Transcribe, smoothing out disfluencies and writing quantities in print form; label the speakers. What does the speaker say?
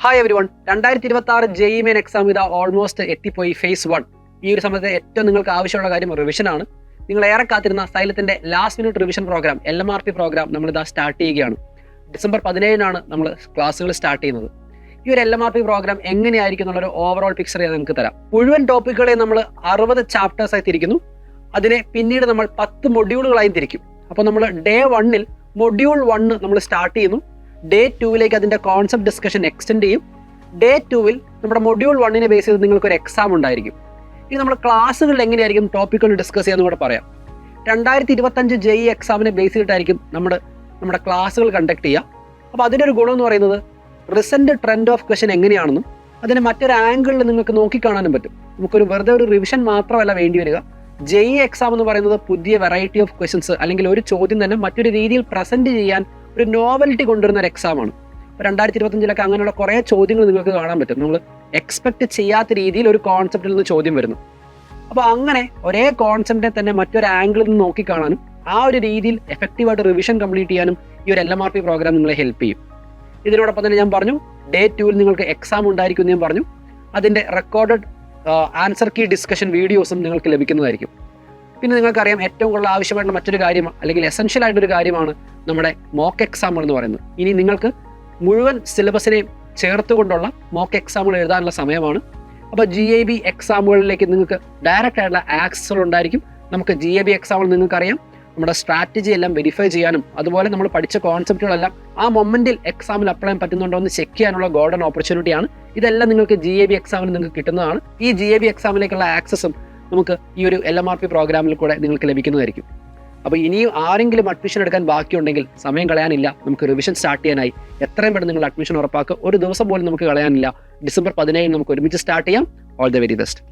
Speaker 1: Hi every one. 2026 JEE main exam ഇതാ almost എത്തിപ്പോയി. Face 1. ഈ ഒരു സമയത്ത് ഏറ്റവും നിങ്ങൾക്ക് ആവശ്യമുള്ള കാര്യം റിവിഷനാണ്. നിങ്ങൾ ഏറെ കാത്തിരുന്ന സൈലത്തിന്റെ last minute revision programme LMRP programme നമ്മളിതാ സ്റ്റാർട്ട് ചെയ്യുകയാണ്. ഡിസംബർ 17 നമ്മൾ ക്ലാസ്സുകൾ സ്റ്റാർട്ട് ചെയ്യുന്നത്. ഈ ഒരു LMRP പ്രോഗ്രാം എങ്ങനെയായിരിക്കും എന്നുള്ളൊരു ഓവറോൾ പിക്ചർ ഞാൻ നിങ്ങൾക്ക് തരാം. മുഴുവൻ ടോപ്പിക്കുകളെ നമ്മൾ 60 ചാപ്റ്റേഴ്സായി തിരിക്കുന്നു. അതിനെ പിന്നീട് നമ്മൾ 10 മൊഡ്യൂളുകളായി തിരിക്കും. അപ്പോൾ നമ്മൾ ഡേ 1 മൊഡ്യൂൾ 1 നമ്മൾ സ്റ്റാർട്ട് ചെയ്യുന്നു. ഡേ 2 അതിൻ്റെ കോൺസെപ്റ്റ് ഡിസ്കഷൻ എക്സ്റ്റെൻഡ് ചെയ്യും. ഡേ 2 നമ്മുടെ മൊഡ്യൂൾ 1 ബേസ് ചെയ്ത് നിങ്ങൾക്കൊരു എക്സാം ഉണ്ടായിരിക്കും. ഇനി നമ്മൾ ക്ലാസ്സുകളിൽ എങ്ങനെയായിരിക്കും ടോപ്പിക്കുകൾ ഡിസ്കസ് ചെയ്യാമെന്ന് കൂടെ പറയാം. 2025 JEE എക്സാമിനെ ബേസ് ചെയ്തിട്ടായിരിക്കും നമ്മുടെ ക്ലാസ്സുകൾ കണ്ടക്ട് ചെയ്യുക. അപ്പോൾ അതിൻ്റെ ഒരു ഗുണം എന്ന് പറയുന്നത് റിസെൻറ്റ് ട്രെൻഡ് ഓഫ് ക്വസ്റ്റൻ എങ്ങനെയാണെന്നും അതിന് മറ്റൊരു ആംഗിളിൽ നിങ്ങൾക്ക് നോക്കിക്കാണാനും പറ്റും. നമുക്കൊരു വെറുതെ ഒരു റിവിഷൻ മാത്രമല്ല വേണ്ടി വരിക. JEE എക്സാം എന്ന് പറയുന്നത് പുതിയ വെറൈറ്റി ഓഫ് ക്വസ്റ്റൻസ് അല്ലെങ്കിൽ ഒരു ചോദ്യം തന്നെ മറ്റൊരു രീതിയിൽ പ്രസൻറ്റ് ചെയ്യാൻ ഒരു നോവൽറ്റി കൊണ്ടുവരുന്ന ഒരു എക്സാമാണ്. 2025 അങ്ങനെയുള്ള കുറേ ചോദ്യങ്ങൾ നിങ്ങൾക്ക് കാണാൻ പറ്റും. നമ്മൾ എക്സ്പെക്ട് ചെയ്യാത്ത രീതിയിൽ ഒരു കോൺസെപ്റ്റിൽ നിന്ന് ചോദ്യം വരുന്നു. അപ്പോൾ അങ്ങനെ ഒരേ കോൺസെപ്റ്റിനെ തന്നെ മറ്റൊരു ആംഗിളിൽ നിന്ന് നോക്കിക്കാണാനും ആ ഒരു രീതിയിൽ എഫക്റ്റീവായിട്ട് റിവിഷൻ കംപ്ലീറ്റ് ചെയ്യാനും ഈ ഒരു LMRP പ്രോഗ്രാം നിങ്ങളെ ഹെൽപ്പ് ചെയ്യും. ഇതിനോടൊപ്പം തന്നെ ഞാൻ പറഞ്ഞു ഡേ 2 നിങ്ങൾക്ക് എക്സാം ഉണ്ടായിരിക്കും എന്ന് ഞാൻ പറഞ്ഞു. അതിൻ്റെ റെക്കോർഡഡ് ആൻസർ കീ ഡിസ്കഷൻ വീഡിയോസും നിങ്ങൾക്ക് ലഭിക്കുന്നതായിരിക്കും. പിന്നെ നിങ്ങൾക്കറിയാം ഏറ്റവും കൂടുതൽ ആവശ്യമായിട്ടുള്ള മറ്റൊരു കാര്യം അല്ലെങ്കിൽ എസെൻഷ്യൽ ആയിട്ടൊരു കാര്യമാണ് നമ്മുടെ മോക്ക് എക്സാമുകൾ എന്ന് പറയുന്നത്. ഇനി നിങ്ങൾക്ക് മുഴുവൻ സിലബസിനെയും ചേർത്തുകൊണ്ടുള്ള മോക്ക് എക്സാമുകൾ എഴുതാനുള്ള സമയമാണ്. അപ്പോൾ GAB എക്സാമുകളിലേക്ക് നിങ്ങൾക്ക് ഡയറക്റ്റ് ആയിട്ടുള്ള ആക്സസ് ഉണ്ടായിരിക്കും. നമുക്ക് GAB എക്സാമുകൾ നിങ്ങൾക്കറിയാം നമ്മുടെ സ്ട്രാറ്റജി എല്ലാം വെരിഫൈ ചെയ്യാനും അതുപോലെ നമ്മൾ പഠിച്ച കോൺസെപ്റ്റുകളെല്ലാം ആ മൊമെൻറ്റിൽ എക്സാമിൽ അപ്ലൈ ചെയ്യാൻ പറ്റുന്നുണ്ടോ എന്ന് ചെക്ക് ചെയ്യാനുള്ള ഗോൾഡൻ ഓപ്പർച്യൂണിറ്റിയാണ്. ഇതെല്ലാം നിങ്ങൾക്ക് GAB എക്സാമിൽ നിങ്ങൾക്ക് കിട്ടുന്നതാണ്. ഈ GAB എക്സാമിലേക്കുള്ള ആക്സസും നമുക്ക് ഈ ഒരു LMRP പ്രോഗ്രാമിൽ കൂടെ നിങ്ങൾക്ക് ലഭിക്കുന്നതായിരിക്കും. അപ്പോൾ ഇനിയും ആരെങ്കിലും അഡ്മിഷൻ എടുക്കാൻ ബാക്കിയുണ്ടെങ്കിൽ സമയം കളയാനില്ല. നമുക്ക് റിവിഷൻ സ്റ്റാർട്ട് ചെയ്യാനായി എത്രയും പെട്ടെന്ന് നിങ്ങൾ അഡ്മിഷൻ ഉറപ്പാക്കുക. ഒരു ദിവസം പോലും നമുക്ക് കളയാനില്ല. ഡിസംബർ 17 നമുക്ക് ഒരുമിച്ച് സ്റ്റാർട്ട് ചെയ്യാം. All the very best.